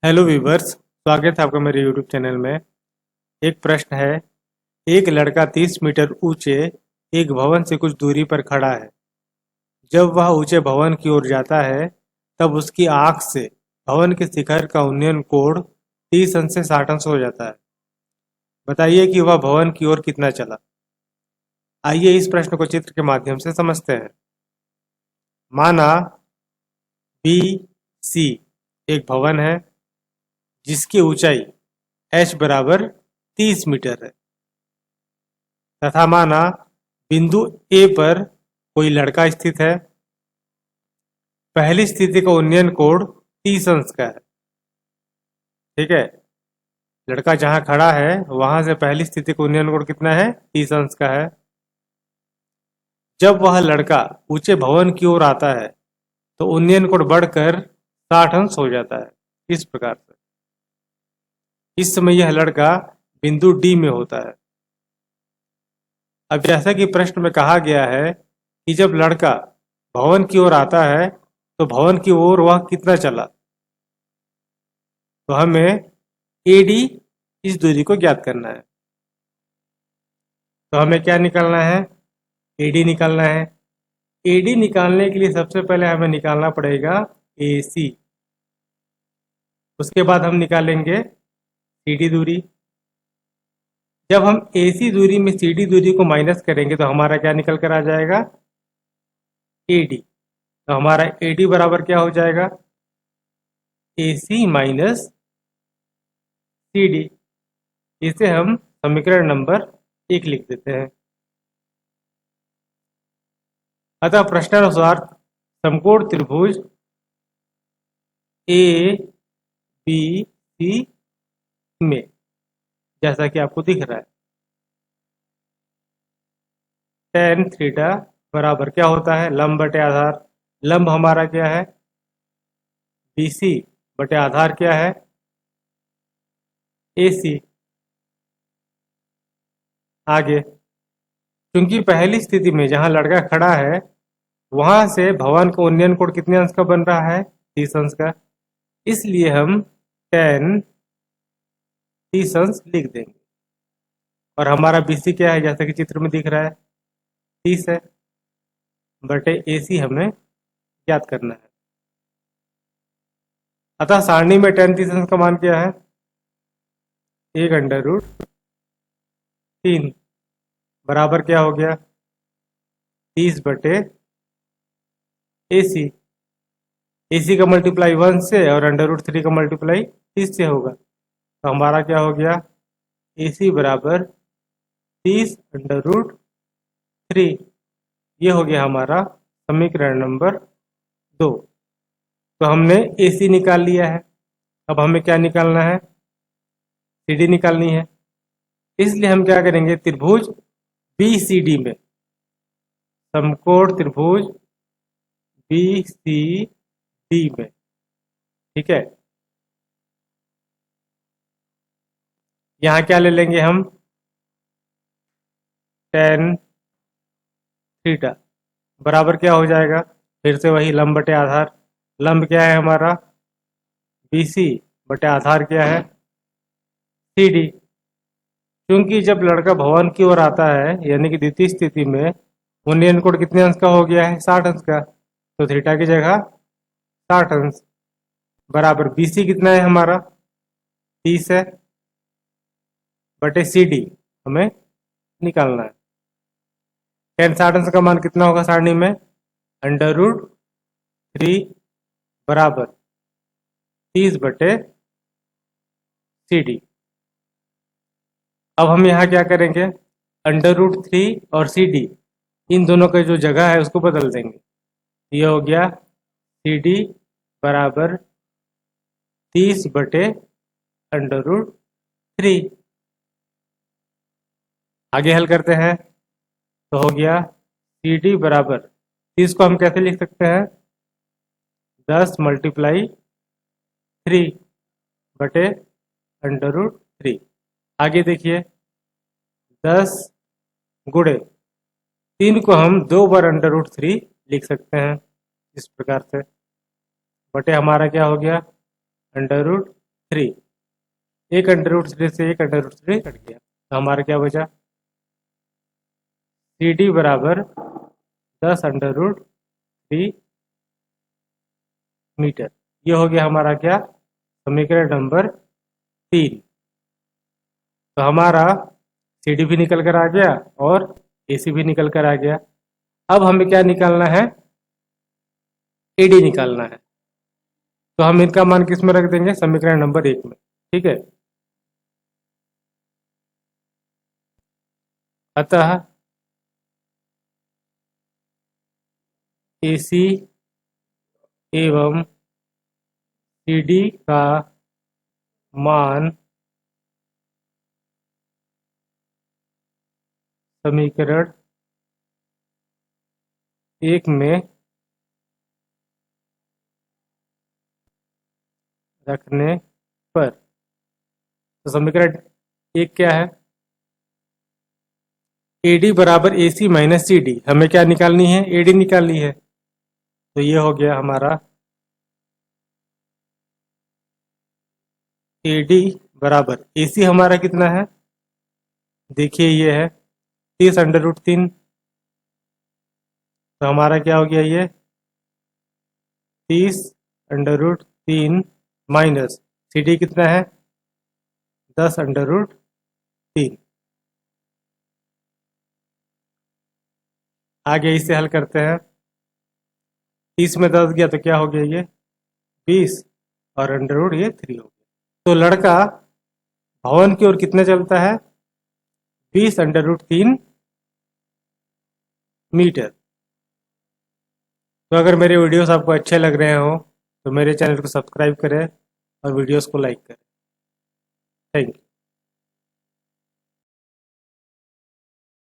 Hello viewers, स्वागत है आपका मेरे यूट्यूब चैनल में। एक प्रश्न है। एक लड़का 30 मीटर ऊंचे एक भवन से कुछ दूरी पर खड़ा है। जब वह ऊंचे भवन की ओर जाता है तब उसकी आंख से भवन के शिखर का उन्नयन कोण 30 अंश से 60 अंश हो जाता है। बताइए कि वह भवन की ओर कितना चला। आइए इस प्रश्न को चित्र के माध्यम से समझते हैं। माना बी सी एक भवन है जिसकी ऊंचाई h बराबर 30 मीटर है तथा माना बिंदु A पर कोई लड़का स्थित है। पहली स्थिति का उन्नयन कोण 30 अंश का है। ठीक है, लड़का जहां खड़ा है वहां से पहली स्थिति का उन्नयन कोण कितना है? 30 अंश का है। जब वह लड़का ऊंचे भवन की ओर आता है तो उन्नयन कोण बढ़कर 60 अंश हो जाता है। इस प्रकार से इस समय यह लड़का बिंदु D में होता है। अब जैसा कि प्रश्न में कहा गया है कि जब लड़का भवन की ओर आता है तो भवन की ओर वह कितना चला, तो हमें AD इस दूरी को ज्ञात करना है। तो हमें क्या निकालना है? AD निकालना है। AD निकालने के लिए सबसे पहले हमें निकालना पड़ेगा AC। उसके बाद हम निकालेंगे CD दूरी। जब हम AC दूरी में CD दूरी को माइनस करेंगे तो हमारा क्या निकल कर आ जाएगा? AD। तो हमारा AD बराबर क्या हो जाएगा? AC minus CD। इसे हम समीकरण नंबर 1 लिख देते हैं। अतः प्रश्नानुसार समकोण त्रिभुज ABC में, जैसा कि आपको दिख रहा है, tan थीटा बराबर क्या होता है? लंब बटे आधार। लंब हमारा क्या है? BC बटे आधार क्या है? AC। आगे, क्योंकि पहली स्थिति में जहां लड़का खड़ा है वहां से भवन का उन्नयन कोण कितने अंश का बन रहा है? 30 अंश का। इसलिए हम tan 30 अंश लिख देंगे। और हमारा BC क्या है? जैसा कि चित्र में दिख रहा है 30 है, बटे AC हमें ज्ञात करना है। अतः सारणी में tan 30 अंश का मान क्या है? 1/3 बराबर क्या हो गया? 30 बटे AC। AC का मल्टीप्लाई 1 से और √3 का मल्टीप्लाई 30 से होगा। तो हमारा क्या हो गया? AC बराबर 30/3। ये हो गया हमारा समीकरण नंबर 2। तो हमने AC निकाल लिया है। अब हमें क्या निकालना है? CD निकालनी है। इसलिए हम क्या करेंगे? त्रिभुज BCD में, समकोण त्रिभुज BCD में, ठीक है, यहाँ क्या ले लेंगे हम? tan थीटा बराबर क्या हो जाएगा? फिर से वही लंब बटे आधार। लंब क्या है हमारा? BC बटे आधार क्या है? CD। क्योंकि जब लड़का भवन की ओर आता है यानी कि द्वितीय स्थिति में उन्नयन कोण कितने अंश का हो गया है? 60 अंश का। तो थीटा की जगह 60 अंश बराबर BC कितना है हमारा? 30 है, बटे CD हमें निकालना है। tan 60 अंश का मान कितना होगा सारणी में? √3 बराबर 30 बटे CD। अब हम यहाँ क्या करेंगे? √3 और CD इन दोनों का जो जगह है उसको बदल देंगे। ये हो गया CD बराबर 30 बटे √3। आगे हल करते हैं तो हो गया CD बराबर 30 को हम कैसे लिख सकते हैं? 10 मल्टीप्लाई 3 बटे √3। आगे देखिए, 10 गुणे 3 को हम 2 बार √3 लिख सकते हैं इस प्रकार से, बटे हमारा क्या हो गया? 3। एक अंडर रूट 3 से एक अंडर रूट 3 कट गया, तो हमारा क्या बचा? सी डी बराबर 10 अंडर रूट 3 मीटर। ये हो गया हमारा क्या? समीकरण नंबर 3। तो हमारा सी डी भी निकल कर आ गया और ए सी भी निकल कर आ गया। अब हमें क्या निकालना है? ए डी निकालना है। तो हम इनका मान किस में रख देंगे? समीकरण नंबर 1 में। ठीक है, अतः ए सी एवं सी डी का मान समीकरण 1 में रखने पर, तो समीकरण 1 क्या है? ए डी बराबर ए सी माइनस सी डी। हमें क्या निकालनी है? ए डी निकालनी है। तो ये हो गया हमारा ए डी बराबर ए सी हमारा कितना है? देखिए ये है 30 अंडर रूट 3। तो हमारा क्या हो गया? ये 30 under root 3 minus C D कितना है? 10 अंडर रूट 3। आगे इसे हल करते हैं। 30 में 10 गया तो क्या हो गया? ये 20 और अंडर रूट ये 3 हो गया। तो लड़का भवन की ओर कितने चलता है? 20 अंडर रूट 3 मीटर। तो अगर मेरे वीडियोस आपको अच्छे लग रहे हो तो मेरे चैनल को सब्सक्राइब करें और वीडियोस को लाइक करें। Thank you.